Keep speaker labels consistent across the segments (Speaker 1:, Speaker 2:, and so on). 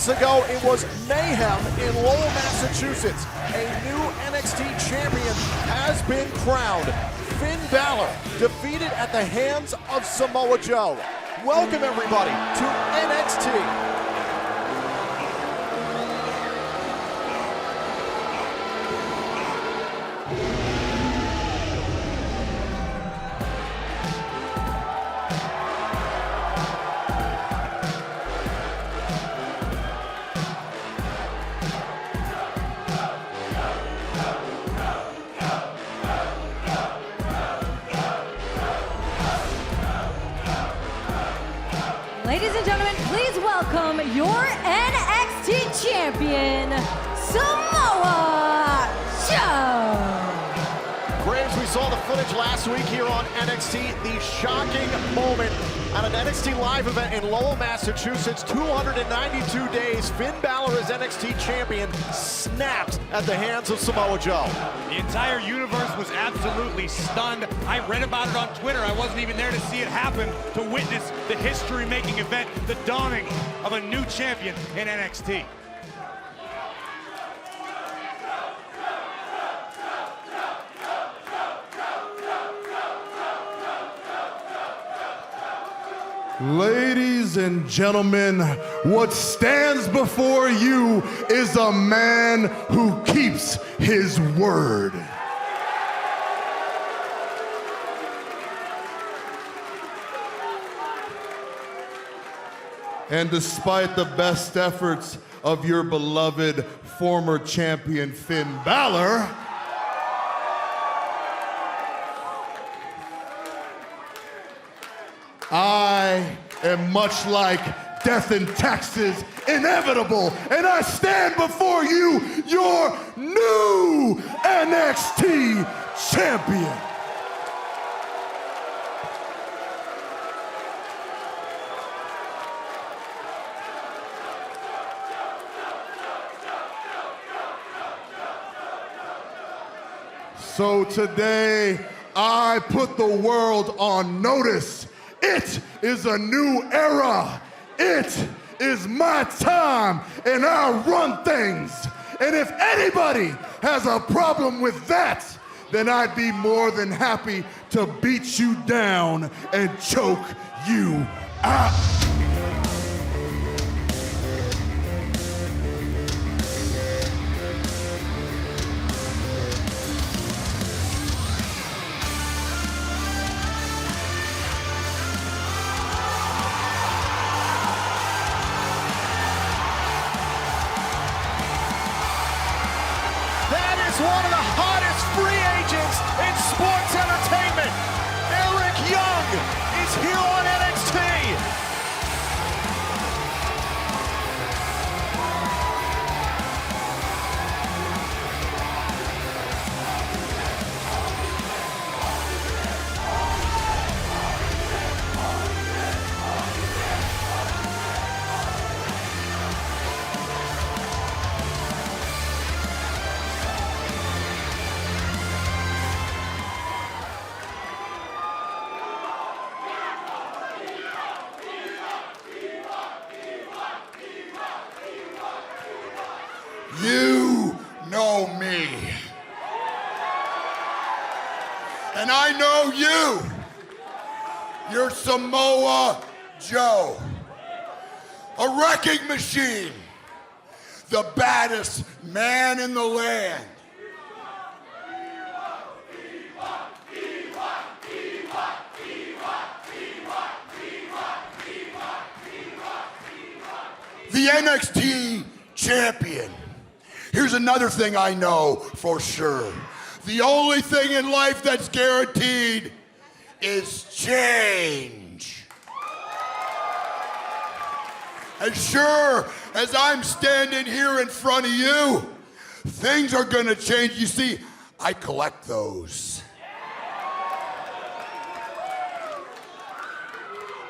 Speaker 1: weeks ago, it was mayhem in Lowell, Massachusetts. A new NXT champion has been crowned. Finn Balor defeated at the hands of Samoa Joe. Welcome everybody to NXT.
Speaker 2: Ladies and gentlemen, please welcome your NXT champion, Samoa Joe.
Speaker 1: Graves, we saw the footage last week here on NXT, the shocking moment at an NXT live event in Lowell, Massachusetts. 292 days, Finn Balor as NXT champion snapped at the hands of Samoa Joe.
Speaker 3: The entire universe was absolutely stunned. I read about it on Twitter. I wasn't even there to see it happen, to witness the history-making event, the dawning of a new champion in NXT.
Speaker 4: Ladies and gentlemen, what stands before you is a man who keeps his word. And despite the best efforts of your beloved former champion Finn Balor, I am much like death in Texas, inevitable, and I stand before you, your new NXT champion. So today, I put the world on notice. It is a new era. It is my time, and I run things. And if anybody has a problem with that, then I'd be more than happy to beat you down and choke you out.
Speaker 1: One of the hottest free agents in sports entertainment. Eric Young is here on NXT.
Speaker 4: You know me. And I know you. You're Samoa Joe. A wrecking machine. The baddest man in the land. The NXT champion. Here's another thing I know for sure. The only thing in life that's guaranteed is change. As sure as I'm standing here in front of you, things are gonna change. You see, I collect those.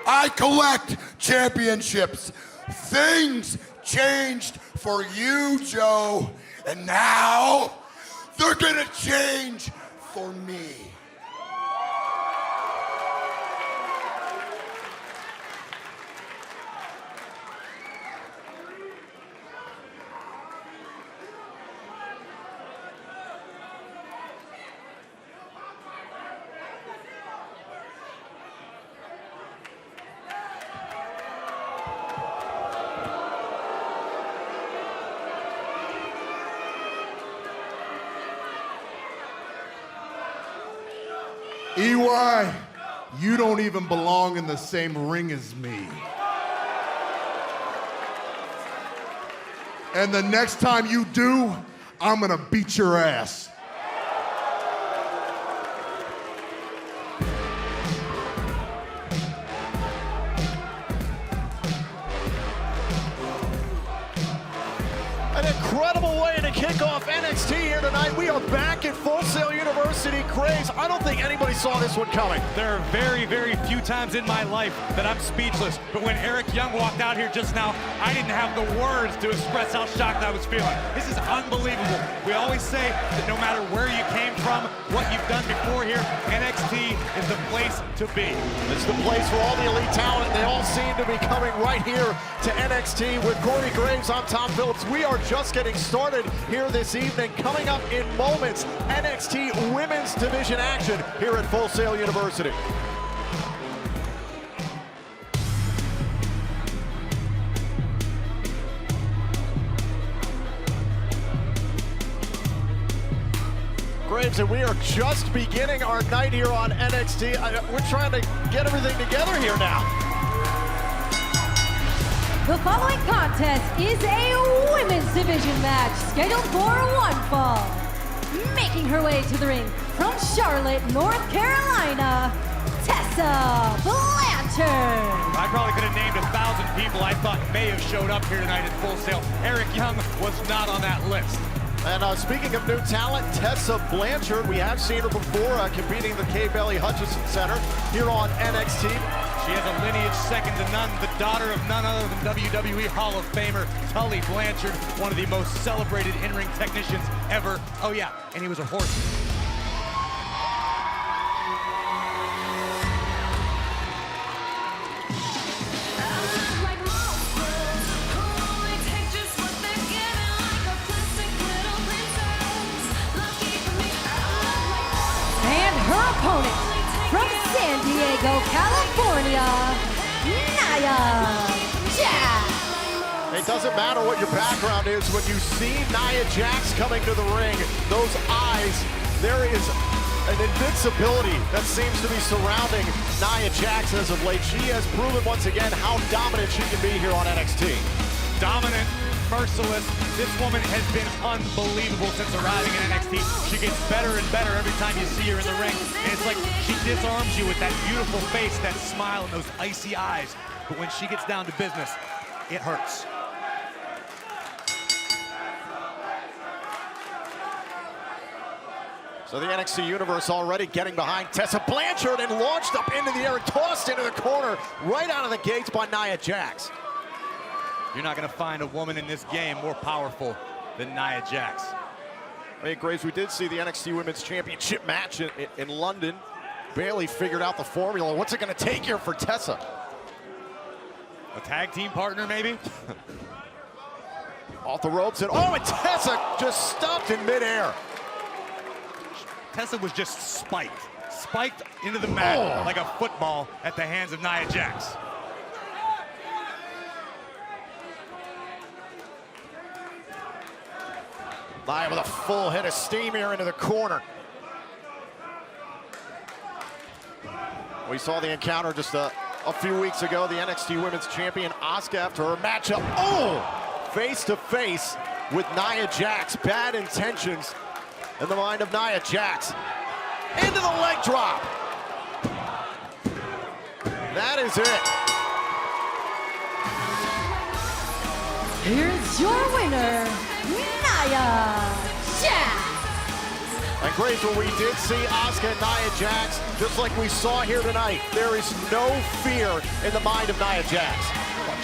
Speaker 4: I collect championships. Things changed for you, Joe, and now they're gonna change for me. EY, you don't even belong in the same ring as me. And the next time you do, I'm gonna beat your ass.
Speaker 1: An incredible way to kick off NXT here tonight. We are back at Full Sail University. Graves, I don't think anybody saw this one coming.
Speaker 3: There are very, very few times in my life that I'm speechless. But when Eric Young walked out here just now, I didn't have the words to express how shocked I was feeling. This is unbelievable. We always say that no matter where you came from, what you've done before here, NXT is the place to be.
Speaker 1: It's the place for all the elite talent. They all seem to be coming right here to NXT with Corey Graves. I'm Tom Phillips. We are just getting started here this evening. Coming up in moments, NXT Women's Division action here at Full Sail University. Graves, and we are just beginning our night here on NXT. We're trying to get everything together here now.
Speaker 2: The following contest is a women's division match scheduled for one fall. Making her way to the ring from Charlotte, North Carolina, Tessa Blanchard.
Speaker 3: I probably could have named 1,000 people I thought may have showed up here tonight at Full Sail. Eric Young was not on that list.
Speaker 1: And speaking of new talent, Tessa Blanchard, we have seen her before competing in the Kay Bailey Hutchison Center here on NXT.
Speaker 3: She has a lineage second to none, the daughter of none other than WWE Hall of Famer Tully Blanchard, one of the most celebrated in-ring technicians ever. Oh yeah, and he was a horseman.
Speaker 2: Her opponent from San Diego, California, Nia Jax.
Speaker 1: It doesn't matter what your background is. When you see Nia Jax coming to the ring, those eyes, there is an invincibility that seems to be surrounding Nia Jax as of late. She has proven once again how dominant she can be here on NXT.
Speaker 3: Dominant, merciless. This woman has been unbelievable since arriving in NXT. She gets better and better every time you see her in the ring. And it's like she disarms you with that beautiful face, that smile, and those icy eyes. But when she gets down to business, it hurts.
Speaker 1: So the NXT Universe already getting behind Tessa Blanchard and launched up into the air and tossed into the corner right out of the gates by Nia Jax.
Speaker 3: You're not going to find a woman in this game more powerful than Nia Jax.
Speaker 1: Hey, Graves, we did see the NXT Women's Championship match in London. Bailey figured out the formula. What's it going to take here for Tessa?
Speaker 3: A tag team partner, maybe?
Speaker 1: Off the ropes, and oh, and Tessa just stopped in midair.
Speaker 3: Tessa was just spiked into the mat like a football at the hands of Nia Jax.
Speaker 1: Nia with a full head of steam here into the corner. We saw the encounter just a few weeks ago. The NXT Women's Champion Asuka after her matchup. Oh! Face to face with Nia Jax. Bad intentions in the mind of Nia Jax. Into the leg drop. That is it.
Speaker 2: Here's your winner, Nia Jax.
Speaker 1: And Grace, when we did see Asuka and Nia Jax, just like we saw here tonight, there is no fear in the mind of Nia Jax.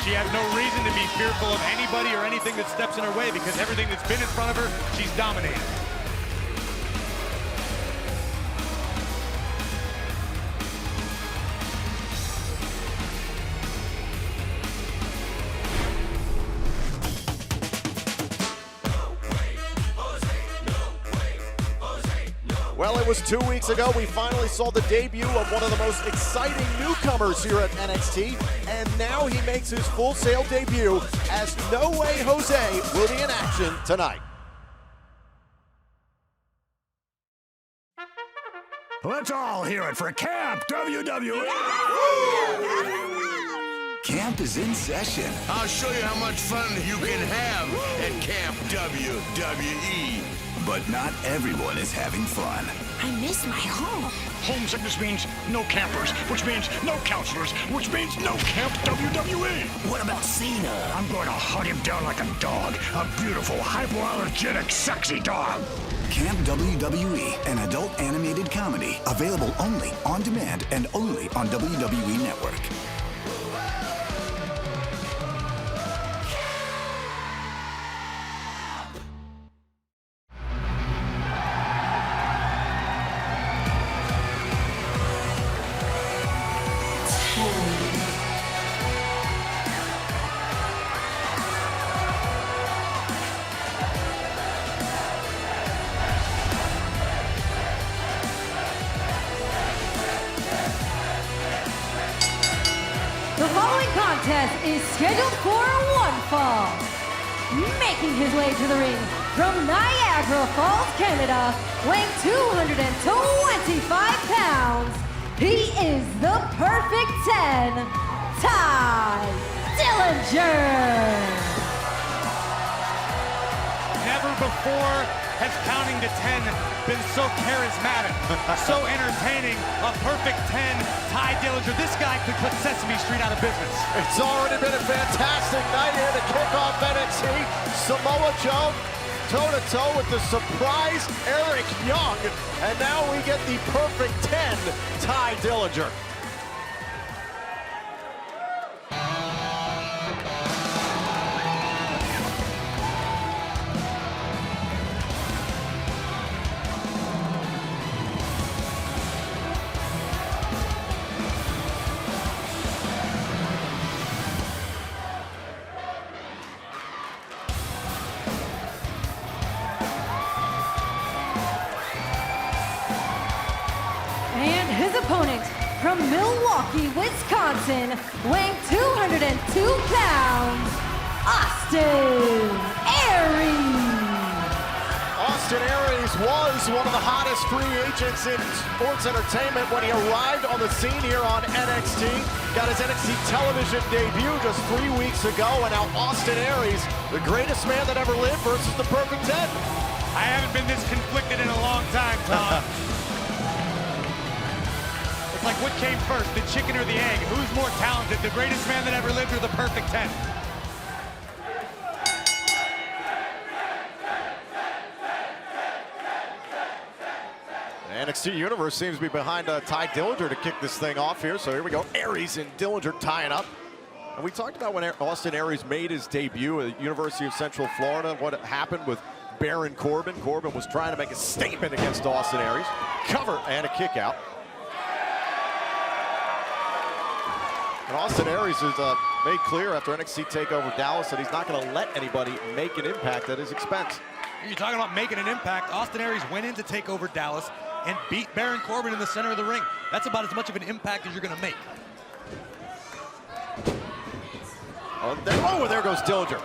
Speaker 3: She has no reason to be fearful of anybody or anything that steps in her way because everything that's been in front of her, she's dominated.
Speaker 1: Well, it was 2 weeks ago we finally saw the debut of one of the most exciting newcomers here at NXT, and now he makes his Full Sail debut as No Way Jose will be in action tonight.
Speaker 5: Let's all hear it for Camp WWE! Camp is in session.
Speaker 6: I'll show you how much fun you can have at Camp WWE.
Speaker 5: But not everyone is having fun.
Speaker 7: I miss my home.
Speaker 8: Homesickness means no campers, which means no counselors, which means no Camp WWE.
Speaker 5: What about Cena?
Speaker 8: I'm going to hunt him down like a dog. A beautiful, hypoallergenic, sexy dog.
Speaker 5: Camp WWE, an adult animated comedy. Available only on demand and only on WWE Network.
Speaker 2: The following contest is scheduled for one fall. Making his way to the ring from Niagara Falls, Canada, weighing 225 pounds, he is the perfect 10, Dillinger.
Speaker 3: Never before has counting to 10 been so charismatic, so entertaining. A perfect 10, Dillinger. This guy could put Sesame Street out of business.
Speaker 1: It's already been a fantastic night here to kick off NXT. Samoa Joe toe-to-toe with the surprise Eric Young. And now we get the perfect 10, Dillinger.
Speaker 2: And his opponent from Milwaukee, Wisconsin, weighing 202 pounds, Austin Aries.
Speaker 1: Austin Aries was one of the hottest free agents in sports entertainment when he arrived on the scene here on NXT. Got his NXT television debut just 3 weeks ago, and now Austin Aries, the greatest man that ever lived versus the perfect 10.
Speaker 3: I haven't been this conflicted in a long time, Tom. It's like, what came first, the chicken or the egg? Who's more talented, the greatest man that ever lived or the perfect 10?
Speaker 1: NXT Universe seems to be behind Dillinger to kick this thing off here. So here we go, Aries and Dillinger tying up. And we talked about when Austin Aries made his debut at the University of Central Florida, what happened with Baron Corbin. Corbin was trying to make a statement against Austin Aries. Cover and a kick out. And Austin Aries has made clear after NXT TakeOver Dallas that he's not going to let anybody make an impact at his expense.
Speaker 3: You're talking about making an impact. Austin Aries went in to take over Dallas and beat Baron Corbin in the center of the ring. That's about as much of an impact as you're going to make.
Speaker 1: Oh, there goes Dillinger.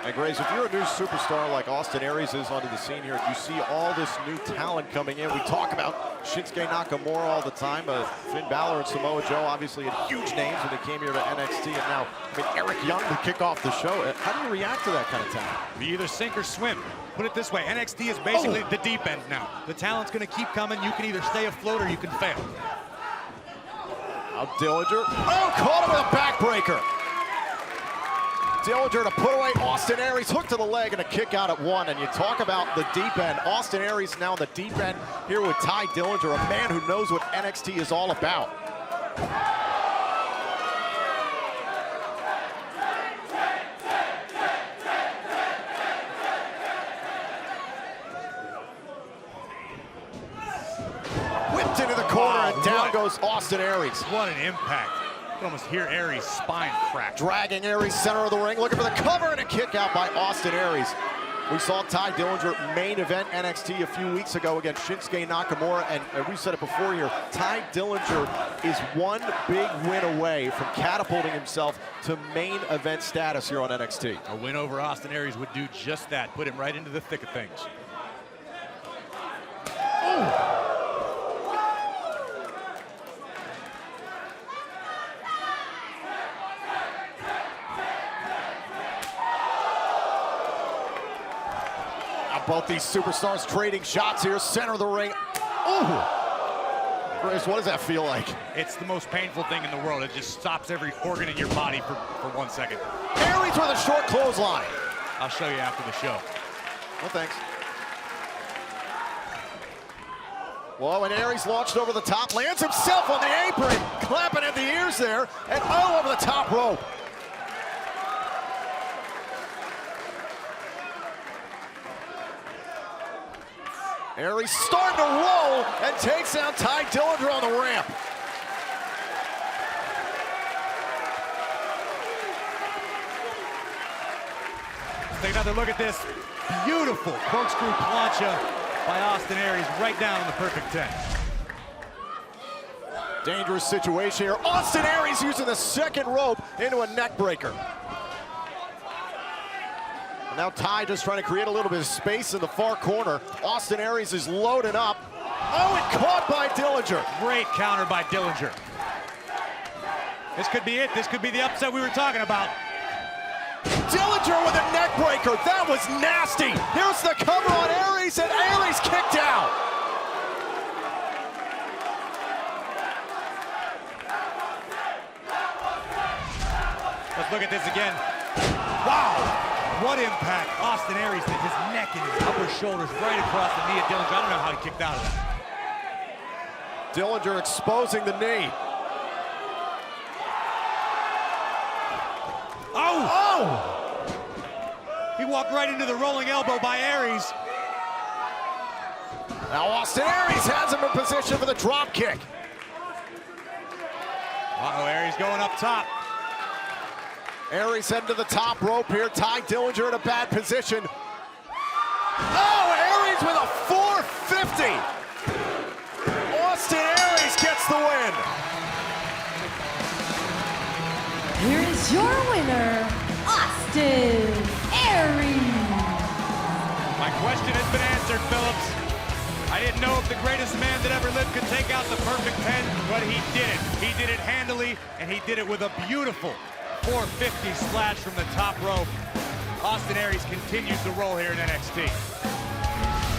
Speaker 1: And Grace, if you're a new superstar like Austin Aries is onto the scene here, you see all this new talent coming in. We talk about Shinsuke Nakamura all the time. Finn Balor and Samoa Joe obviously had huge names when they came here to NXT. And now, Eric Young to kick off the show. How do you react to that kind of talent?
Speaker 3: You either sink or swim. Put it this way, NXT is basically the deep end now. The talent's going to keep coming. You can either stay afloat or you can fail.
Speaker 1: Now Dillinger. Oh, caught him with a backbreaker. Dillinger to put away Austin Aries, hook to the leg and a kick out at 1. And you talk about the deep end. Austin Aries now the deep end here with Dillinger, a man who knows what NXT is all about. Whipped into the corner and down goes Austin Aries.
Speaker 3: What an impact. You can almost hear Aries' spine crack.
Speaker 1: Dragging Aries center of the ring, looking for the cover and a kick out by Austin Aries. We saw Ty Dillinger main event NXT a few weeks ago against Shinsuke Nakamura, and we said it before here, Ty Dillinger is one big win away from catapulting himself to main event status here on NXT.
Speaker 3: A win over Austin Aries would do just that, put him right into the thick of things.
Speaker 1: Both these superstars trading shots here, center of the ring. Ooh! Chris, what does that feel like?
Speaker 3: It's the most painful thing in the world. It just stops every organ in your body for 1 second.
Speaker 1: Aries with a short clothesline.
Speaker 3: I'll show you after the show.
Speaker 1: No thanks. Whoa, and Aries launched over the top, lands himself on the apron, clapping at the ears there, and all over the top rope. Aries starting to roll and takes down Ty Dillinger on the ramp.
Speaker 3: Take another look at this beautiful corkscrew plancha by Austin Aries right down on the perfect 10.
Speaker 1: Dangerous situation here. Austin Aries using the second rope into a neck breaker. Now Ty just trying to create a little bit of space in the far corner. Austin Aries is loaded up. Oh, and caught by Dillinger.
Speaker 3: Great counter by Dillinger. This could be it. This could be the upset we were talking about.
Speaker 1: Dillinger with a neck breaker. That was nasty. Here's the cover on Aries, and Aries kicked out.
Speaker 3: Let's look at this again. Wow. What impact Austin Aries did. His neck and his upper shoulders right across the knee of Dillinger. I don't know how he kicked out of that.
Speaker 1: Dillinger exposing the knee.
Speaker 3: Oh! He walked right into the rolling elbow by Aries.
Speaker 1: Now Austin Aries has him in position for the drop kick.
Speaker 3: Uh-oh, Aries going up top.
Speaker 1: Aries heading to the top rope here. Ty Dillinger in a bad position. Oh, Aries with a 450. Austin Aries gets the win.
Speaker 2: Here is your winner, Austin Aries.
Speaker 3: My question has been answered, Phillips. I didn't know if the greatest man that ever lived could take out the perfect 10, but he did it. He did it handily, and he did it with a beautiful 450 splash from the top rope. Austin Aries continues to roll here in NXT.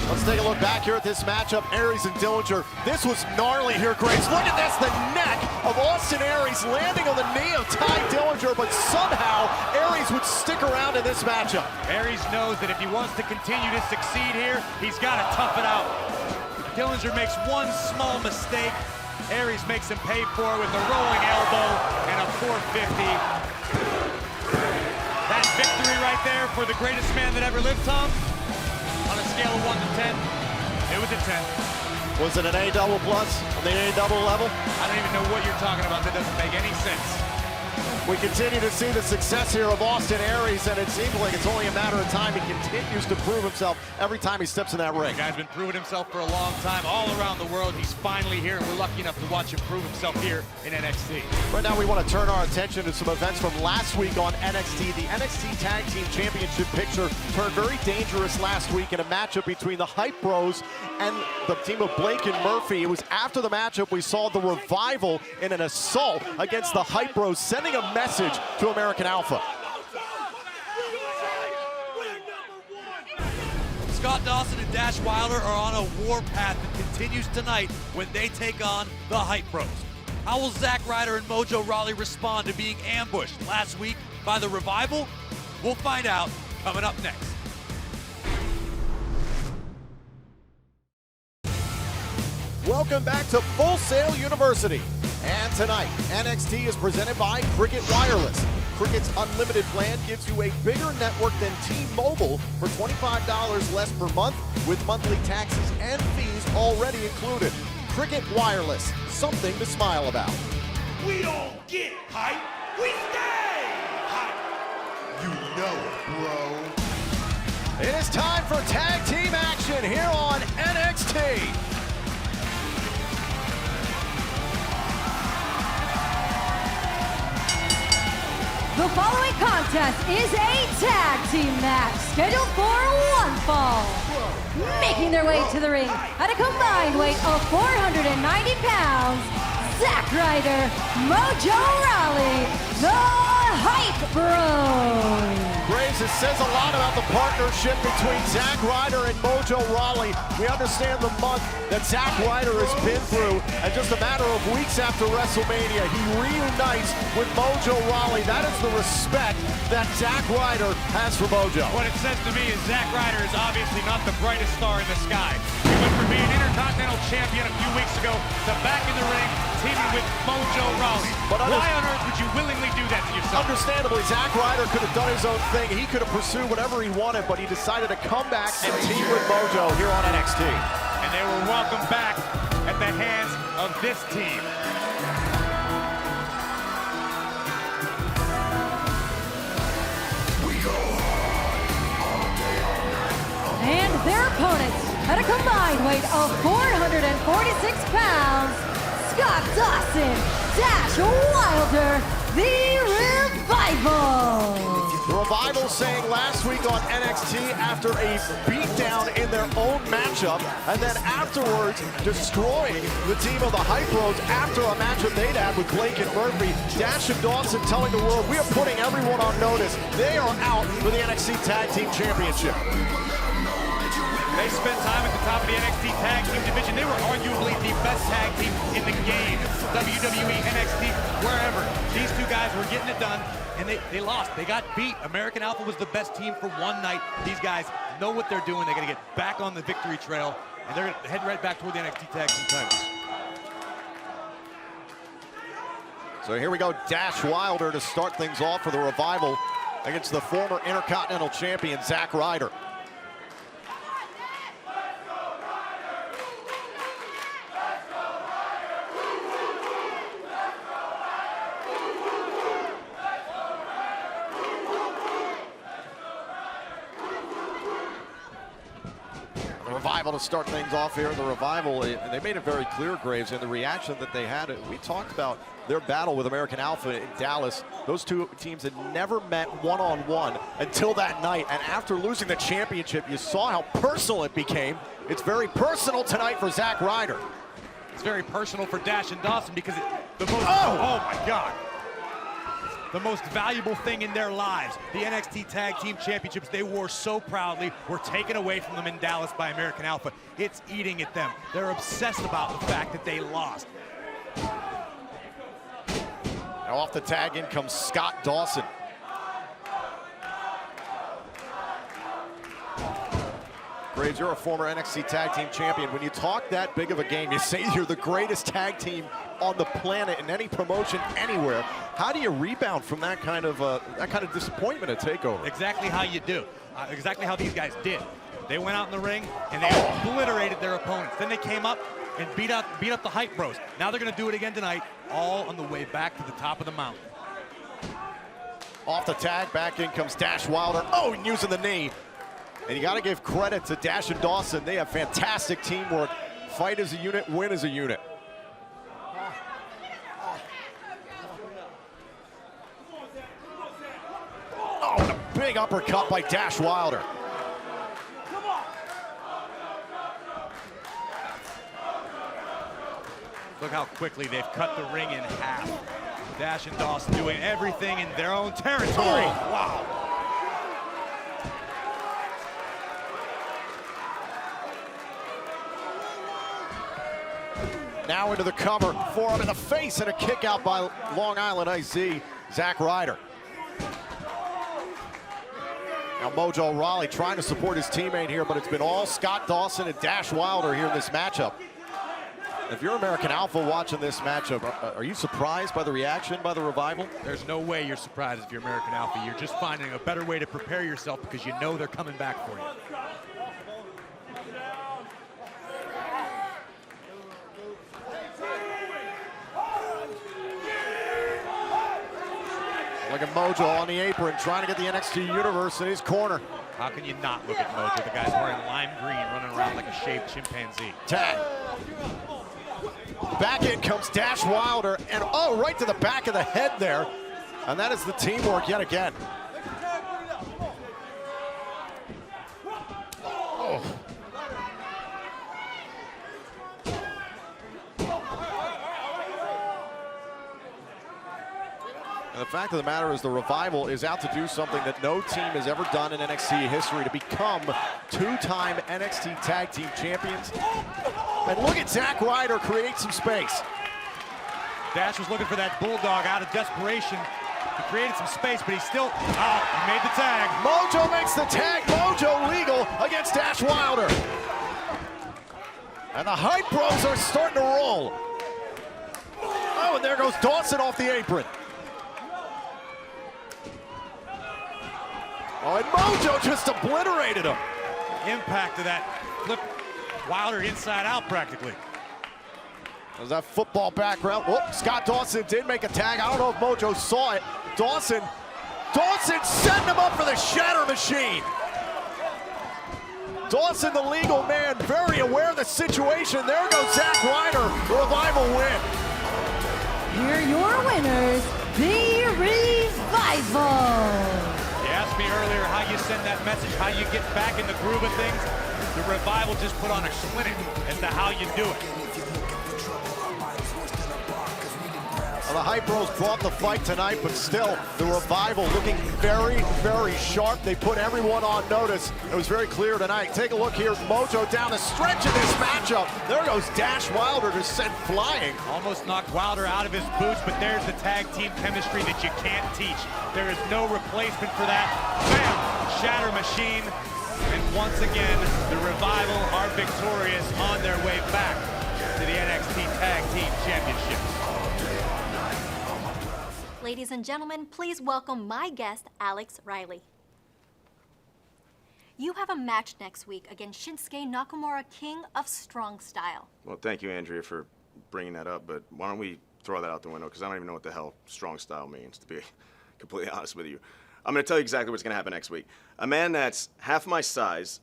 Speaker 1: Let's take a look back here at this matchup, Aries and Dillinger. This was gnarly here, Grace. Look at this, the neck of Austin Aries landing on the knee of Ty Dillinger, but somehow Aries would stick around in this matchup.
Speaker 3: Aries knows that if he wants to continue to succeed here, he's got to tough it out. Dillinger makes one small mistake. Aries makes him pay for it with a rolling elbow and a 450. That victory right there for the greatest man that ever lived, Tom. On a scale of 1 to 10, it was a 10.
Speaker 1: Was it an A double plus on the A double level?
Speaker 3: I don't even know what you're talking about. That doesn't make any sense.
Speaker 1: We continue to see the success here of Austin Aries, and it seems like it's only a matter of time. He continues to prove himself every time he steps in that ring.
Speaker 3: The guy's been proving himself for a long time all around the world. He's finally here, and we're lucky enough to watch him prove himself here in NXT.
Speaker 1: Right now, we want to turn our attention to some events from last week on NXT. The NXT Tag Team Championship picture turned very dangerous last week in a matchup between the Hype Bros and the team of Blake and Murphy. It was after the matchup we saw the Revival in an assault against the Hype Bros, sending a message to American Alpha.
Speaker 9: Scott Dawson and Dash Wilder are on a war path that continues tonight when they take on the Hype Bros. How will Zack Ryder and Mojo Rawley respond to being ambushed last week by the Revival? We'll find out coming up next.
Speaker 1: Welcome back to Full Sail University. And tonight, NXT is presented by Cricket Wireless. Cricket's unlimited plan gives you a bigger network than T-Mobile for $25 less per month with monthly taxes and fees already included. Cricket Wireless, something to smile about.
Speaker 8: We don't get hype, we stay hype.
Speaker 4: You know it, bro.
Speaker 1: It is time for tag team action here on NXT.
Speaker 2: The following contest is a tag team match scheduled for one fall. Making their way to the ring at a combined weight of 490 pounds, Zack Ryder, Mojo Rawley, the Hype Bros.
Speaker 1: Graves, it says a lot about the partnership between Zack Ryder and Mojo Rawley. We understand the month that Zack Ryder has been through, and just a matter of weeks after WrestleMania, he reunites with Mojo Rawley. That is the respect that Zack Ryder has for Mojo.
Speaker 3: What it says to me is Zack Ryder is obviously not the brightest star in the sky. He went from being Intercontinental Champion a few weeks ago to back in the ring, teaming with Mojo Rawley. But why on earth would you willingly do that to yourself?
Speaker 1: Understandably, Zack Ryder could have done his own thing. He could have pursued whatever he wanted, but he decided to come back and team with Mojo here on NXT.
Speaker 3: And they were welcomed back at the hands of this team.
Speaker 2: And their opponents at a combined weight of 446 pounds, Scott Dawson, Dash Wilder, the Revival.
Speaker 1: The Revival saying last week on NXT after a beatdown in their own matchup, and then afterwards destroying the team of the Hype Bros after a matchup they'd had with Blake and Murphy. Dash and Dawson telling the world, we are putting everyone on notice. They are out for the NXT Tag Team Championship.
Speaker 3: They spent time at the top of the NXT Tag Team division. They were arguably the best tag team in the game. WWE, NXT, wherever. These two guys were getting it done, and they lost. They got beat. American Alpha was the best team for one night. These guys know what they're doing. They're going to get back on the victory trail, and they're going to head right back toward the NXT Tag Team titles.
Speaker 1: So here we go, Dash Wilder to start things off for the Revival against the former Intercontinental Champion, Zack Ryder. Revival to start things off here. The Revival, they made it very clear, Graves, in the reaction that they had. We talked about their battle with American Alpha in Dallas. Those two teams had never met one-on-one until that night. And after losing the championship, you saw how personal it became. It's very personal tonight for Zack Ryder.
Speaker 3: It's very personal for Dash and Dawson because oh my God. The most valuable thing in their lives, the NXT Tag Team Championships they wore so proudly, were taken away from them in Dallas by American Alpha. It's eating at them. They're obsessed about the fact that they lost.
Speaker 1: Now off the tag in comes Scott Dawson. Graves, you're a former NXT Tag Team Champion. When you talk that big of a game, you say you're the greatest tag team on the planet in any promotion anywhere. How do you rebound from that kind of disappointment at TakeOver?
Speaker 3: Exactly how you do. Exactly how these guys did. They went out in the ring and they obliterated their opponents. Then they came up and beat up the Hype Bros. Now they're going to do it again tonight, all on the way back to the top of the mountain.
Speaker 1: Off the tag, back in comes Dash Wilder. Oh, and using the knee. And you got to give credit to Dash and Dawson. They have fantastic teamwork. Fight as a unit, win as a unit. Oh, and a big uppercut by Dash Wilder.
Speaker 3: Look how quickly they've cut the ring in half. Dash and Dawson doing everything in their own territory.
Speaker 1: Oh.
Speaker 3: Wow.
Speaker 1: Now into the cover, forearm in the face, and a kick out by Long Island IC, Zack Ryder. Now Mojo Rawley trying to support his teammate here, but it's been all Scott Dawson and Dash Wilder here in this matchup. If you're American Alpha watching this matchup, are you surprised by the reaction by the Revival?
Speaker 3: There's no way you're surprised if you're American Alpha. You're just finding a better way to prepare yourself because you know they're coming back for you.
Speaker 1: Look at Mojo on the apron, trying to get the NXT Universe in his corner.
Speaker 3: How can you not look at Mojo? The guy's wearing lime green, running around like a shaved chimpanzee.
Speaker 1: Tag. Back in comes Dash Wilder, and oh, right to the back of the head there. And that is the teamwork yet again. Oh. And the fact of the matter is the Revival is out to do something that no team has ever done in NXT history, to become two-time NXT Tag Team Champions. And look at Zack Ryder create some space.
Speaker 3: Dash was looking for that bulldog out of desperation. He created some space, but he still, he made the tag.
Speaker 1: Mojo makes the tag. Mojo legal against Dash Wilder. And the Hype Bros are starting to roll. Oh, and there goes Dawson off the apron. Oh, and Mojo just obliterated him.
Speaker 3: Impact of that flip Wilder inside out practically.
Speaker 1: There's that football background. Oh, Scott Dawson did make a tag. I don't know if Mojo saw it. Dawson setting him up for the Shatter Machine. Dawson, the legal man, very aware of the situation. There goes Zack Ryder. Revival win.
Speaker 2: Here are your winners, the Revival.
Speaker 3: You asked me earlier how you send that message, how you get back in the groove of things. The Revival just put on a clinic as to how you do it.
Speaker 1: Well, the Hype Bros brought the fight tonight, but still, the Revival looking very, very sharp. They put everyone on notice. It was very clear tonight. Take a look here. Mojo down the stretch of this matchup. There goes Dash Wilder just sent flying.
Speaker 3: Almost knocked Wilder out of his boots, but there's the tag team chemistry that you can't teach. There is no replacement for that. Bam! Shatter Machine. And once again, the Revival are victorious on their way back to the NXT Tag Team Championships.
Speaker 10: Ladies and gentlemen, please welcome my guest, Alex Riley. You have a match next week against Shinsuke Nakamura, King of Strong Style.
Speaker 11: Well, thank you, Andrea, for bringing that up, but why don't we throw that out the window, because I don't even know what the hell strong style means, to be completely honest with you. I'm going to tell you exactly what's going to happen next week. A man that's half my size,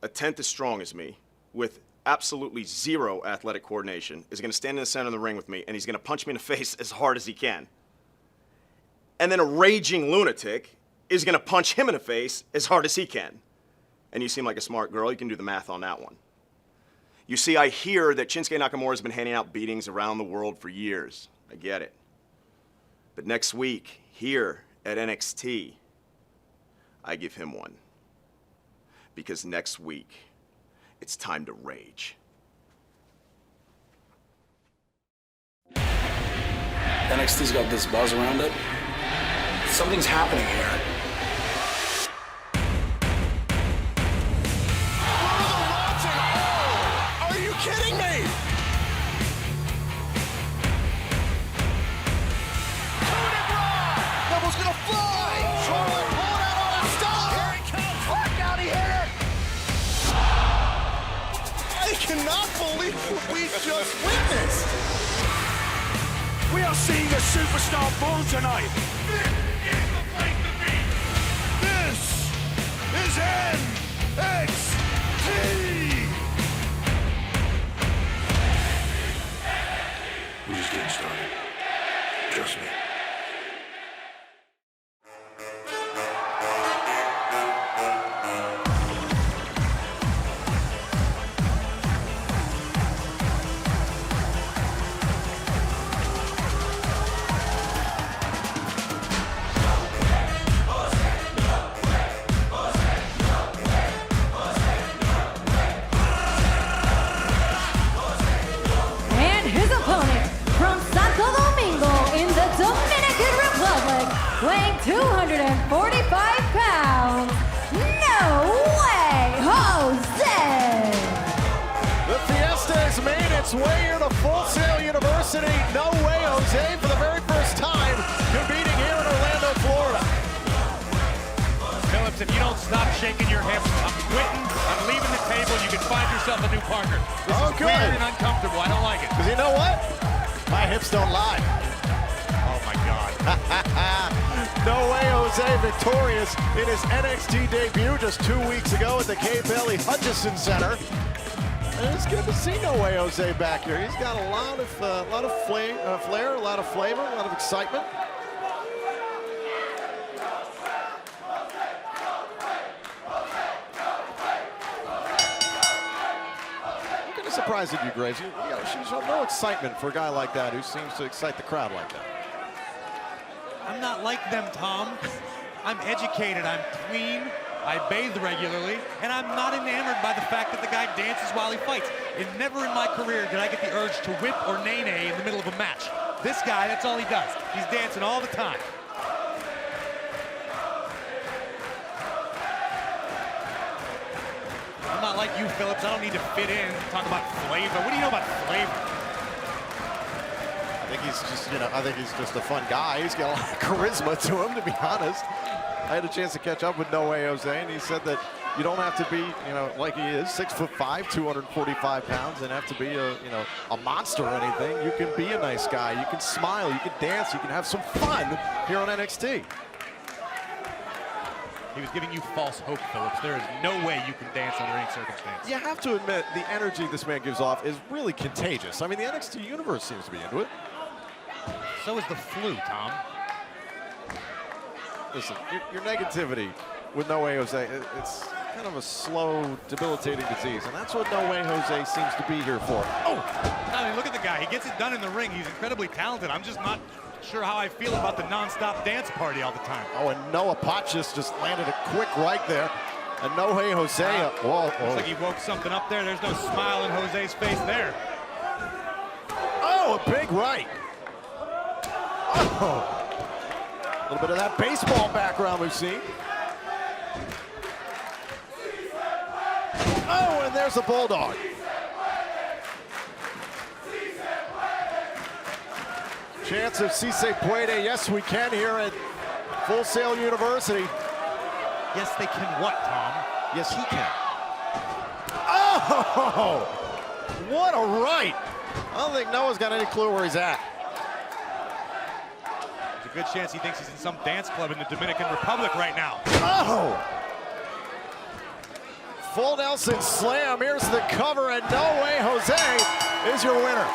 Speaker 11: a tenth as strong as me, with absolutely zero athletic coordination, is going to stand in the center of the ring with me, and he's going to punch me in the face as hard as he can. And then a raging lunatic is going to punch him in the face as hard as he can. And you seem like a smart girl. You can do the math on that one. You see, I hear that Shinsuke Nakamura has been handing out beatings around the world for years. I get it. But next week, here at NXT, I give him one. Because next week, it's time to rage.
Speaker 12: NXT's got this buzz around it. Something's happening here.
Speaker 6: Oh, are you kidding me?
Speaker 1: Devil's gonna fly! Charlotte pulling out all that stuff!
Speaker 6: Here he comes! Fuck out, he hit her!
Speaker 1: I cannot believe what we just witnessed!
Speaker 8: We are seeing a superstar bull tonight. This is NXT. We're just getting started. Trust me.
Speaker 2: Weighing 245 pounds, no way, Jose!
Speaker 1: The Fiesta has made its way here to Full Sail University. No way, Jose, for the very first time, competing here in Orlando, Florida.
Speaker 3: Phillips, if you don't stop shaking your hips, I'm quitting, I'm leaving the table, you can find yourself a new partner. This is weird and uncomfortable, I don't like it.
Speaker 1: Because you know what? My hips don't lie.
Speaker 3: Oh my God.
Speaker 1: No Way Jose victorious in his NXT debut just 2 weeks ago at the Kay Bailey Hutchison Center. And it's good to see No Way Jose back here. He's got a lot of flair, a lot of flavor, a lot of excitement. I'm kind of surprised at you, Graves. You show no excitement for a guy like that who seems to excite the crowd like that.
Speaker 3: I'm not like them, Tom. I'm educated, I'm clean, I bathe regularly, and I'm not enamored by the fact that the guy dances while he fights. And never in my career did I get the urge to whip or nay-nay in the middle of a match. This guy, that's all he does. He's dancing all the time. I'm not like you, Phillips. I don't need to fit in, talk about flavor. What do you know about flavor?
Speaker 1: I think he's just, I think he's just a fun guy. He's got a lot of charisma to him, to be honest. I had a chance to catch up with No Way Jose, and he said that you don't have to be, like he is, 6'5", 245 pounds, and have to be a monster or anything. You can be a nice guy. You can smile. You can dance. You can have some fun here on NXT.
Speaker 3: He was giving you false hope, Phillips. There is no way you can dance under any circumstance.
Speaker 1: You have to admit, the energy this man gives off is really contagious. I mean, the NXT Universe seems to be into it.
Speaker 3: So is the flu, Tom.
Speaker 1: Listen, your negativity with No Way Jose, it's kind of a slow, debilitating disease, and that's what No Way Jose seems to be here for. Oh!
Speaker 3: I mean, look at the guy. He gets it done in the ring. He's incredibly talented. I'm just not sure how I feel about the non-stop dance party all the time.
Speaker 1: Oh, and Noah Potchis just landed a quick right there. And No Way Jose, whoa.
Speaker 3: Looks like he woke something up there. There's no smile in Jose's face there.
Speaker 1: Oh, a big right. Oh. A little bit of that baseball background we've seen. Oh, and there's a bulldog. Chance of Si Se Puede. Yes, we can here at Full Sail University.
Speaker 3: Yes, they can what, Tom?
Speaker 1: Yes, he can. Oh! What a right. I don't think Noah's got any clue where he's at.
Speaker 3: There's a good chance he thinks he's in some dance club in the Dominican Republic right now.
Speaker 1: Oh! Full Nelson slam. Here's the cover, and No Way Jose is your winner.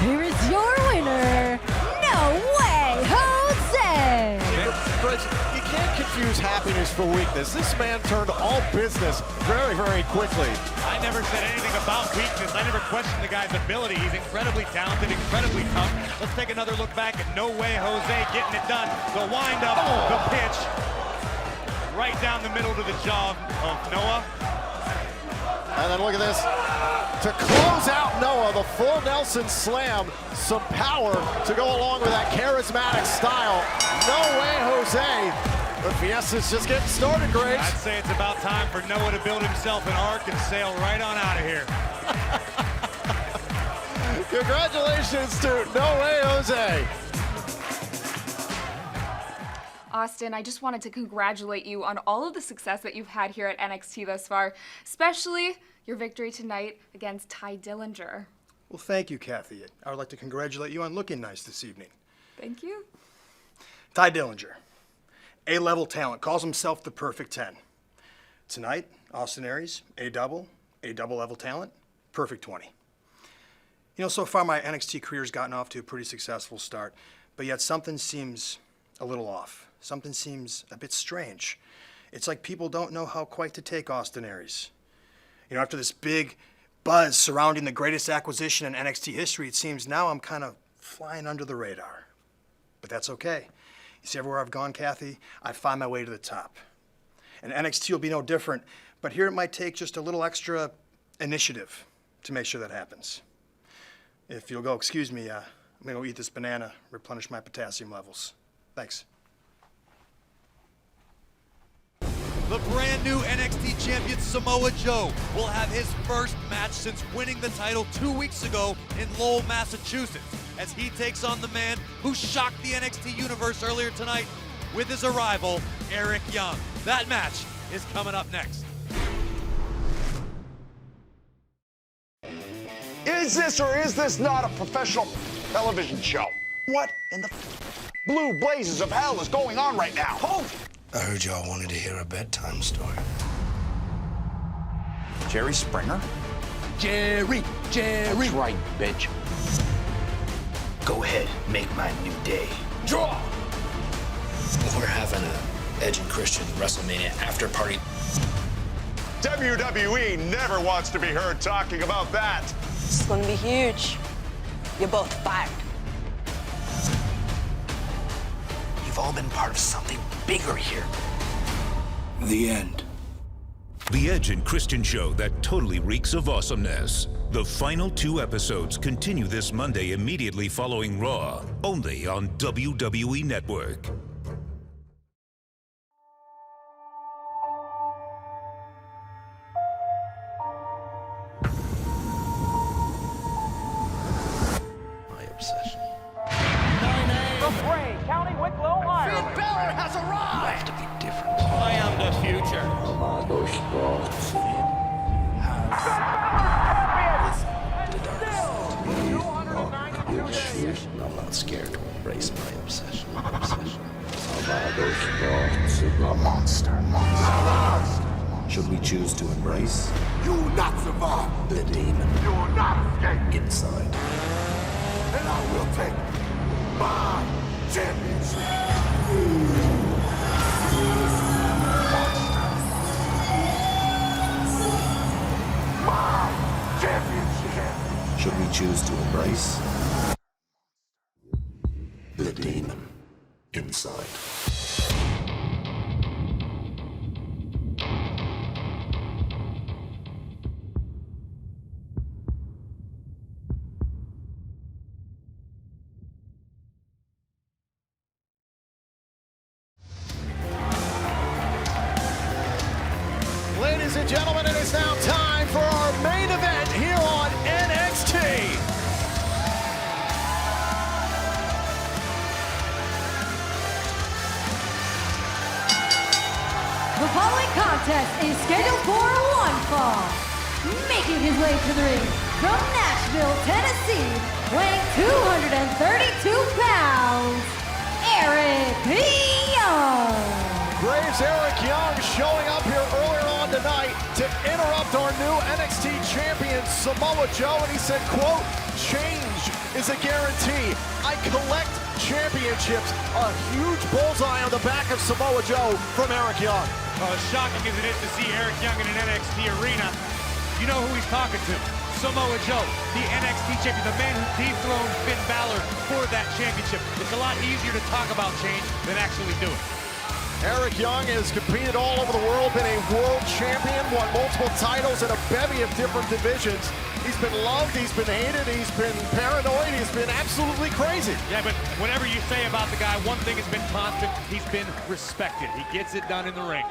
Speaker 2: Here is your winner, No Way Jose!
Speaker 1: You can't confuse happiness for weakness. This man turned all business very, very quickly.
Speaker 3: I never said anything about weakness. I never questioned the guy's ability. He's incredibly talented, incredibly tough. Let's take another look back at No Way Jose getting it done. The wind up, the pitch, right down the middle to the jaw of Noah.
Speaker 1: And then look at this. To close out Noah, the full Nelson slam. Some power to go along with that charismatic style. No Way Jose. The Fiesta's just getting started, Graves.
Speaker 3: I'd say it's about time for Noah to build himself an ark and sail right on out of here.
Speaker 1: Congratulations to No Way Jose.
Speaker 13: Austin, I just wanted to congratulate you on all of the success that you've had here at NXT thus far, especially your victory tonight against Ty Dillinger.
Speaker 14: Well, thank you, Kathy. I would like to congratulate you on looking nice this evening.
Speaker 13: Thank you.
Speaker 14: Ty Dillinger, A-level talent, calls himself the perfect 10. Tonight, Austin Aries, A-double level talent, perfect 20. You know, so far my NXT career's gotten off to a pretty successful start, but yet something seems a little off. Something seems a bit strange. It's like people don't know how quite to take Austin Aries. You know, after this big buzz surrounding the greatest acquisition in NXT history, it seems now I'm kind of flying under the radar. But that's okay. You see, everywhere I've gone, Kathy, I find my way to the top. And NXT will be no different, but here it might take just a little extra initiative to make sure that happens. If you'll go excuse me, I'm gonna go eat this banana, replenish my potassium levels. Thanks.
Speaker 9: The brand new NXT champion Samoa Joe will have his first match since winning the title 2 weeks ago in Lowell, Massachusetts, as he takes on the man who shocked the NXT Universe earlier tonight with his arrival, Eric Young. That match is coming up next.
Speaker 8: Is this or is this not a professional television show? What in the blue blazes of hell is going on right now. Hold!
Speaker 5: I heard y'all wanted to hear a bedtime story.
Speaker 8: Jerry Springer?
Speaker 5: Jerry!
Speaker 8: That's right, bitch.
Speaker 5: Go ahead, make my new day.
Speaker 8: Draw!
Speaker 5: We're having a Edge and Christian WrestleMania after party.
Speaker 6: WWE never wants to be heard talking about that.
Speaker 15: It's gonna be huge. You're both fired.
Speaker 5: You've all been part of something bigger here. The end.
Speaker 16: The Edge and Christian show that totally reeks of awesomeness. The final 2 episodes continue this Monday immediately following Raw, only on WWE Network.
Speaker 5: My obsession.
Speaker 17: From Bray, County Wicklow, Ireland. Finn Balor has arrived.
Speaker 5: To be different.
Speaker 17: I am the future.
Speaker 5: I'm not scared to embrace my obsession.
Speaker 4: Monster.
Speaker 5: Should we choose to embrace
Speaker 4: You will not survive.
Speaker 5: the demon
Speaker 4: You will not escape.
Speaker 5: inside?
Speaker 4: And I will take my championship. My championship.
Speaker 5: Should we choose to embrace the demon inside?
Speaker 1: Ladies and gentlemen, it is now time for our main event here on NXT.
Speaker 2: The following contest is scheduled for one fall. Making his way to the ring from Nashville, Tennessee, weighing 232 pounds, Eric Young.
Speaker 1: Graves Eric Young showing up here earlier on tonight to interrupt our new NXT champion Samoa Joe, and he said, quote, change is a guarantee. I collect championships. A huge bullseye on the back of Samoa Joe from Eric Young.
Speaker 3: Well, as shocking as it is to see Eric Young in an NXT arena, you know who he's talking to. Samoa Joe, the NXT champion, the man who dethroned Finn Balor for that championship. It's a lot easier to talk about change than actually do it.
Speaker 1: Eric Young has competed all over the world, been a world champion, won multiple titles in a bevy of different divisions. He's been loved, he's been hated, he's been paranoid, he's been absolutely crazy.
Speaker 3: Yeah, but whatever you say about the guy, one thing has been constant, he's been respected. He gets it done in the ring.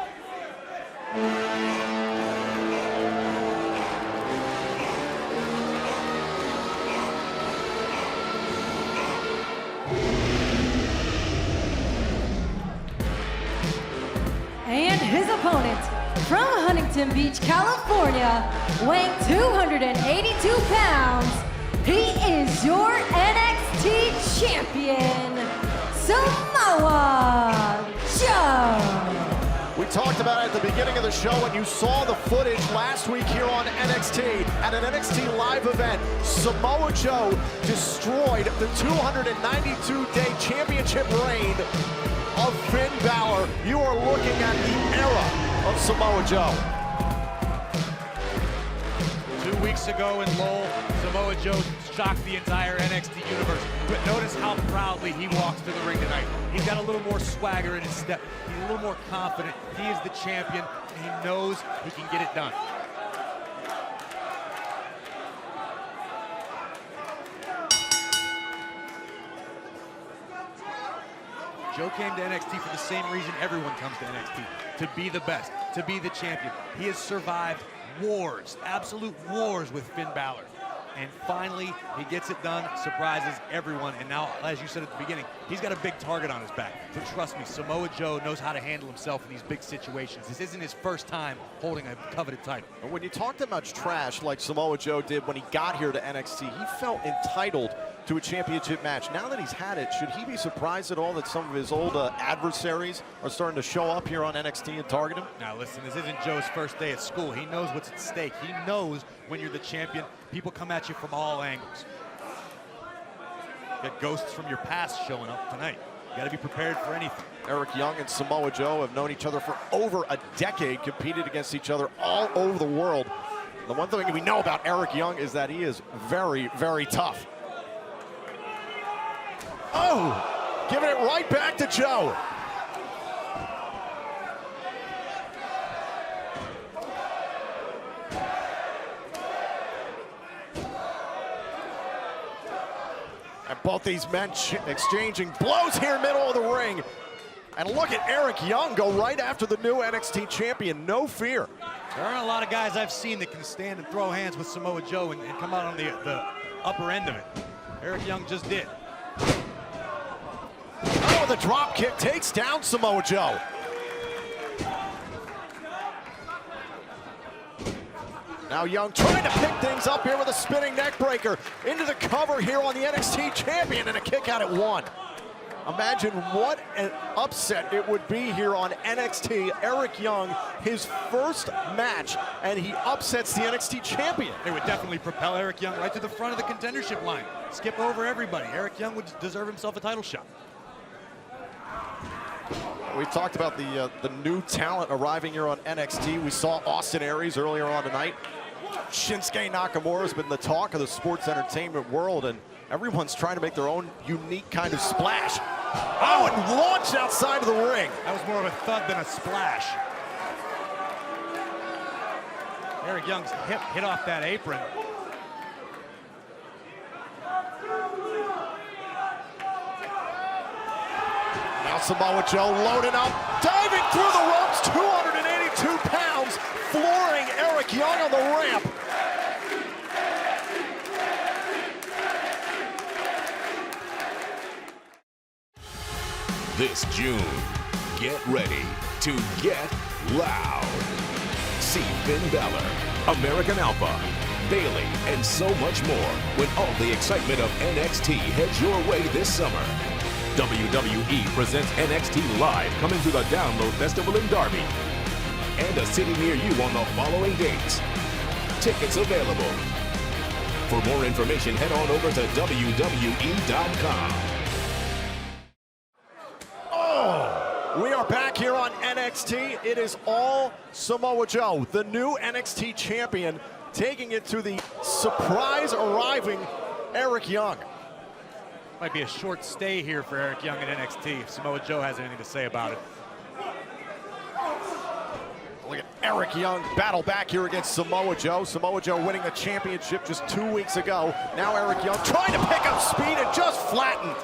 Speaker 2: And his opponent, from Huntington Beach, California, weighing 282 pounds, he is your NXT champion, Samoa Joe.
Speaker 1: We talked about it at the beginning of the show, and you saw the footage last week here on NXT at an NXT live event. Samoa Joe destroyed the 292-day championship reign of Finn Balor. You are looking at the era of Samoa Joe.
Speaker 3: 2 weeks ago in Lowell, Samoa Joe shocked the entire NXT Universe. But notice how proudly he walks to the ring tonight. He's got a little more swagger in his step. He's a little more confident. He is the champion, and he knows he can get it done. Joe came to NXT for the same reason everyone comes to NXT, to be the best, to be the champion. He has survived wars, absolute wars with Finn Balor.
Speaker 9: and finally he gets it done, surprises everyone, and now, as you said at the beginning, he's got a big target on his back. But trust me, Samoa Joe knows how to handle himself in these big situations. This isn't his first time holding a coveted title.
Speaker 1: And when you talk that much trash like Samoa Joe did when he got here to NXT, he felt entitled to a championship match. Now that he's had it, should he be surprised at all that some of his old adversaries are starting to show up here on NXT and target him?
Speaker 9: Now listen, this isn't Joe's first day at school. He knows what's at stake. He knows when you're the champion, people come at you from all angles. You got ghosts from your past showing up tonight. You gotta be prepared for anything.
Speaker 1: Eric Young and Samoa Joe have known each other for over a decade, competed against each other all over the world. The one thing we know about Eric Young is that he is very, very tough. Oh, giving it right back to Joe. And both these men exchanging blows here middle of the ring. And look at Eric Young go right after the new NXT champion, no fear.
Speaker 9: There aren't a lot of guys I've seen that can stand and throw hands with Samoa Joe and come out on the upper end of it. Eric Young just did.
Speaker 1: Oh, the drop kick takes down Samoa Joe. Now Young trying to pick things up here with a spinning neck breaker into the cover here on the NXT champion, and a kick out at 1. Imagine what an upset it would be here on NXT. Eric Young, his first match, and he upsets the NXT champion.
Speaker 9: It would definitely propel Eric Young right to the front of the contendership line. Skip over everybody. Eric Young would deserve himself a title shot.
Speaker 1: We talked about the new talent arriving here on NXT. We saw Austin Aries earlier on tonight. Shinsuke Nakamura has been the talk of the sports entertainment world, and everyone's trying to make their own unique kind of splash. Oh, and launched outside of the ring.
Speaker 9: That was more of a thud than a splash. Eric Young's hip hit off that apron.
Speaker 1: Now Samoa Joe loading up, diving through the ropes, 282 pounds, flooring Eric Young on the ramp.
Speaker 18: This June, get ready to get loud. See Finn Balor, American Alpha, Bayley, and so much more when all the excitement of NXT heads your way this summer. WWE presents NXT Live coming to the Download Festival in Derby and a city near you on the following dates. Tickets available. For more information, head on over to WWE.com.
Speaker 1: We are back here on NXT. It is all Samoa Joe, the new NXT champion, taking it to the surprise arriving Eric Young.
Speaker 9: Might be a short stay here for Eric Young at NXT if Samoa Joe has anything to say about it.
Speaker 1: Look at Eric Young battle back here against Samoa Joe. Samoa Joe winning the championship just 2 weeks ago. Now Eric Young trying to pick up speed and just flattened.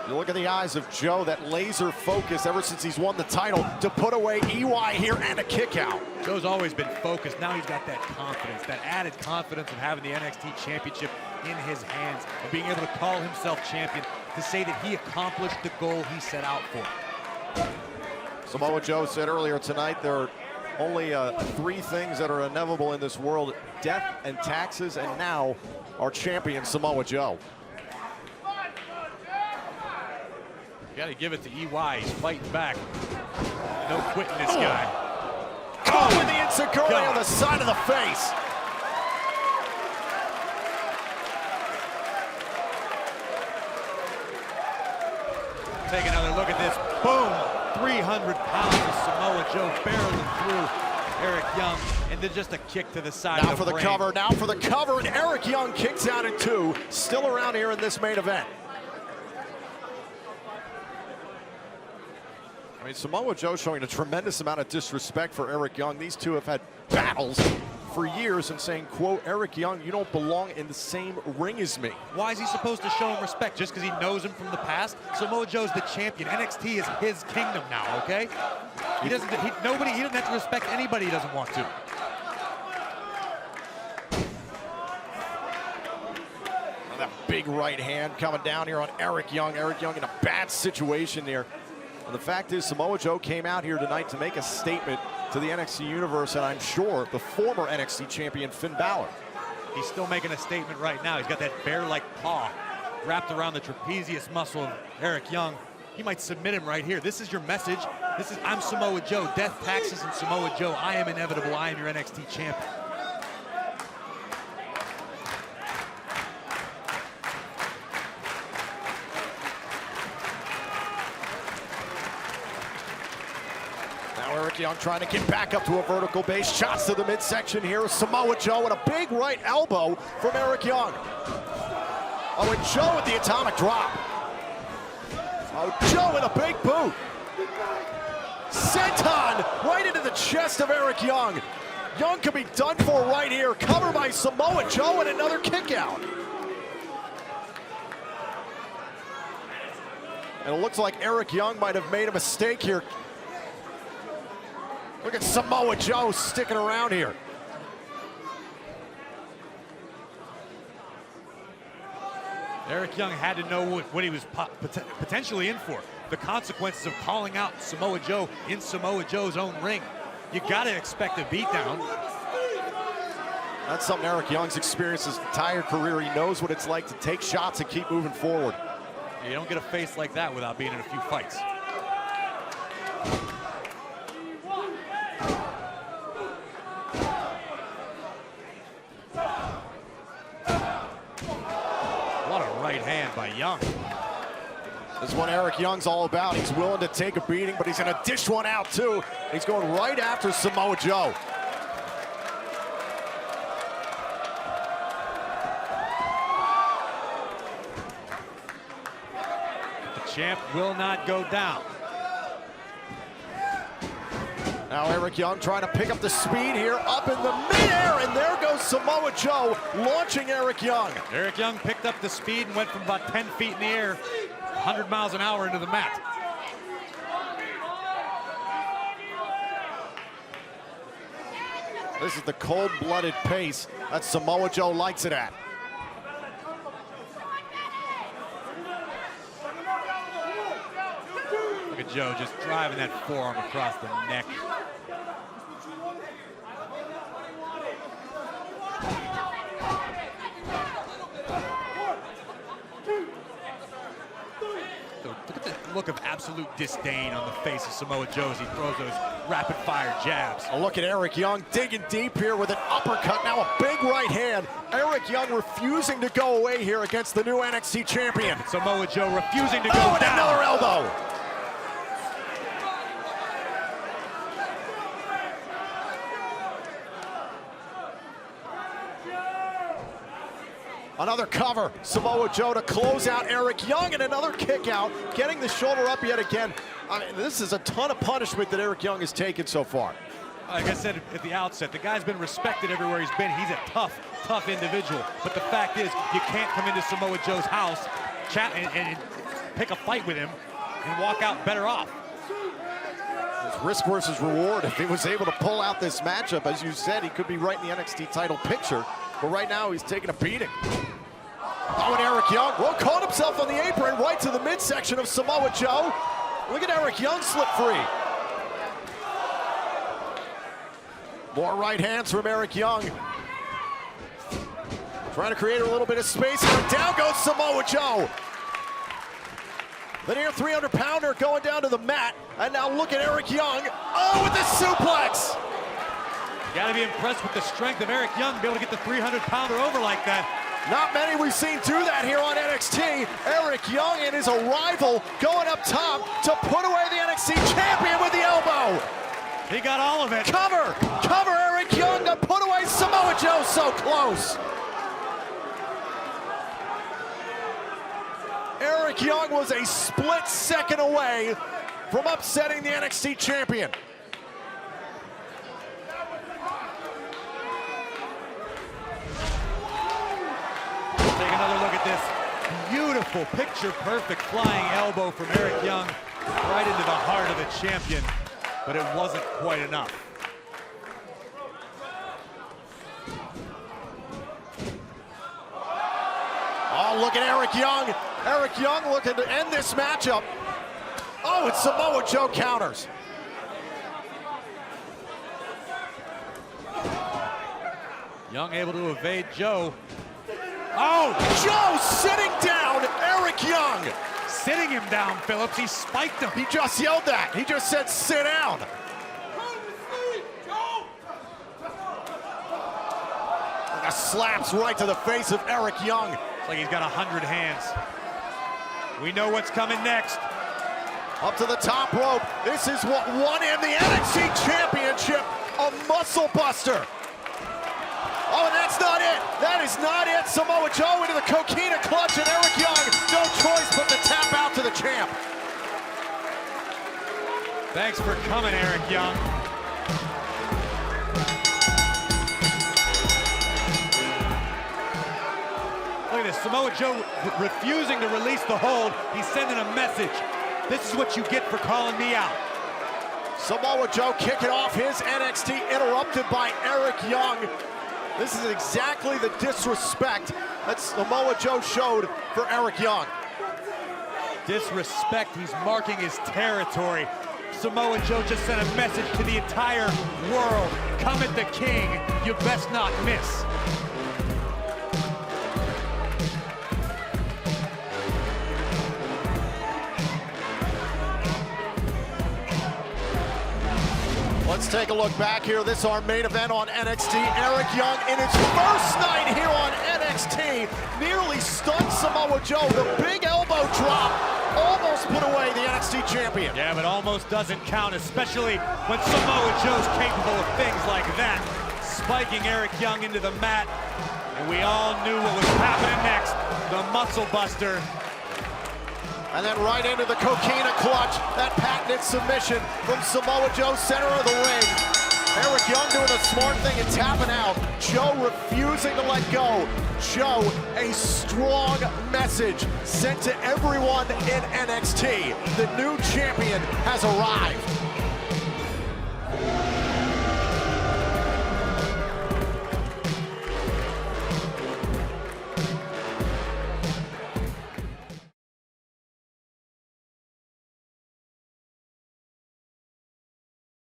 Speaker 1: You look at the eyes of Joe, that laser focus ever since he's won the title to put away EY here and a kick out.
Speaker 9: Joe's always been focused. Now he's got that confidence, that added confidence of having the NXT championship in his hands, of being able to call himself champion, to say that he accomplished the goal he set out for.
Speaker 1: Samoa Joe said earlier tonight there are only 3 things that are inevitable in this world: death and taxes, and now our champion Samoa Joe.
Speaker 9: You gotta give it to EY, he's fighting back. No quitting this guy.
Speaker 1: Caught with the Insecurity on the side of the face.
Speaker 9: Take another look at this. Boom! 300 pounds of Samoa Joe barreling through Eric Young, and then just a kick to the side
Speaker 1: Now
Speaker 9: of the
Speaker 1: for the
Speaker 9: brain.
Speaker 1: cover, now for the cover, and Eric Young kicks out at 2. Still around here in this main event. I mean, Samoa Joe showing a tremendous amount of disrespect for Eric Young. These two have had battles for years and saying, quote, Eric Young, you don't belong in the same ring as me.
Speaker 9: Why is he supposed to show him respect? Just because he knows him from the past? Samoa Joe's the champion. NXT is his kingdom now, okay? He doesn't have to respect anybody he doesn't want to.
Speaker 1: That big right hand coming down here on Eric Young. Eric Young in a bad situation there. And the fact is, Samoa Joe came out here tonight to make a statement to the NXT Universe, and I'm sure the former NXT champion, Finn Balor.
Speaker 9: He's still making a statement right now. He's got that bear-like paw wrapped around the trapezius muscle of Eric Young. He might submit him right here. This is your message. This is, I'm Samoa Joe. Death, taxes, and Samoa Joe. I am inevitable. I am your NXT champion.
Speaker 1: Eric Young trying to get back up to a vertical base. Shots to the midsection here. Samoa Joe and a big right elbow from Eric Young. Oh, and Joe with the atomic drop. Oh, Joe with a big boot. Senton right into the chest of Eric Young. Young could be done for right here. Covered by Samoa Joe and another kick out. And it looks like Eric Young might have made a mistake here. Look at Samoa Joe sticking around here.
Speaker 9: Eric Young had to know what he was potentially in for. The consequences of calling out Samoa Joe in Samoa Joe's own ring. You gotta expect a beatdown.
Speaker 1: That's something Eric Young's experienced his entire career. He knows what it's like to take shots and keep moving forward.
Speaker 9: You don't get a face like that without being in a few fights. Right hand by Young.
Speaker 1: This is what Eric Young's all about. He's willing to take a beating, but he's gonna dish one out too. He's going right after Samoa Joe.
Speaker 9: The champ will not go down.
Speaker 1: Now Eric Young trying to pick up the speed here, up in the midair, and there goes Samoa Joe launching Eric Young.
Speaker 9: Eric Young picked up the speed and went from about 10 feet in the air, 100 miles an hour into the mat.
Speaker 1: This is the cold-blooded pace that Samoa Joe likes it at.
Speaker 9: Look at Joe just driving that forearm across the neck. Look at the look of absolute disdain on the face of Samoa Joe as he throws those rapid-fire jabs.
Speaker 1: A look at Eric Young digging deep here with an uppercut, now a big right hand. Eric Young refusing to go away here against the new NXT champion.
Speaker 9: Samoa Joe refusing to go
Speaker 1: down.
Speaker 9: down.
Speaker 1: Another elbow. Another cover, Samoa Joe to close out Eric Young, and another kick out, getting the shoulder up yet again. I mean, this is a ton of punishment that Eric Young has taken so far.
Speaker 9: Like I said at the outset, the guy's been respected everywhere he's been. He's a tough individual. But the fact is, you can't come into Samoa Joe's house, chat and pick a fight with him and walk out better off.
Speaker 1: It's risk versus reward. If he was able to pull out this matchup, as you said, he could be right in the NXT title picture. But right now, he's taking a beating. Oh, and Eric Young, well, caught himself on the apron right to the midsection of Samoa Joe. Look at Eric Young slip free. More right hands from Eric Young. Trying to create a little bit of space, and down goes Samoa Joe. The near 300-pounder going down to the mat, and now look at Eric Young. Oh, with the suplex!
Speaker 9: You gotta be impressed with the strength of Eric Young to be able to get the 300-pounder over like that.
Speaker 1: Not many we've seen do that here on NXT. Eric Young and his arrival going up top to put away the NXT champion with the elbow.
Speaker 9: He got all of it.
Speaker 1: Cover Eric Young to put away Samoa Joe, so close. Eric Young was a split second away from upsetting the NXT champion.
Speaker 9: Beautiful, picture-perfect flying elbow from Eric Young right into the heart of the champion, but it wasn't quite enough.
Speaker 1: Oh, look at Eric Young. Eric Young looking to end this matchup. Oh, and Samoa Joe counters.
Speaker 9: Young able to evade Joe. Oh!
Speaker 1: Joe sitting down Eric Young.
Speaker 9: Sitting him down, Phillips. He spiked him.
Speaker 1: He just yelled that. He just said, sit down. Like a slaps right to the face of Eric Young.
Speaker 9: It's like he's got 100 hands. We know what's coming next.
Speaker 1: Up to the top rope. This is what won him the NXT Championship, a muscle buster. Oh, and that's not it. That is not it. Samoa Joe into the coquina clutch, and Eric Young, no choice but to tap out to the champ.
Speaker 9: Thanks for coming, Eric Young. Look at this, Samoa Joe refusing to release the hold. He's sending a message. This is what you get for calling me out.
Speaker 1: Samoa Joe kicking off his NXT, interrupted by Eric Young. This is exactly the disrespect that Samoa Joe showed for Eric Young.
Speaker 9: Disrespect, he's marking his territory. Samoa Joe just sent a message to the entire world. Come at the king, you best not miss.
Speaker 1: Let's take a look back here. This is our main event on NXT. Eric Young in his first night here on NXT nearly stunned Samoa Joe. The big elbow drop almost put away the NXT champion.
Speaker 9: Yeah, but almost doesn't count, especially when Samoa Joe's capable of things like that. Spiking Eric Young into the mat, and we all knew what was happening next. The muscle buster.
Speaker 1: And then right into the coquina clutch, that patented submission from Samoa Joe, center of the ring. Eric Young doing the smart thing and tapping out. Joe refusing to let go. Joe, a strong message sent to everyone in NXT. The new champion has arrived.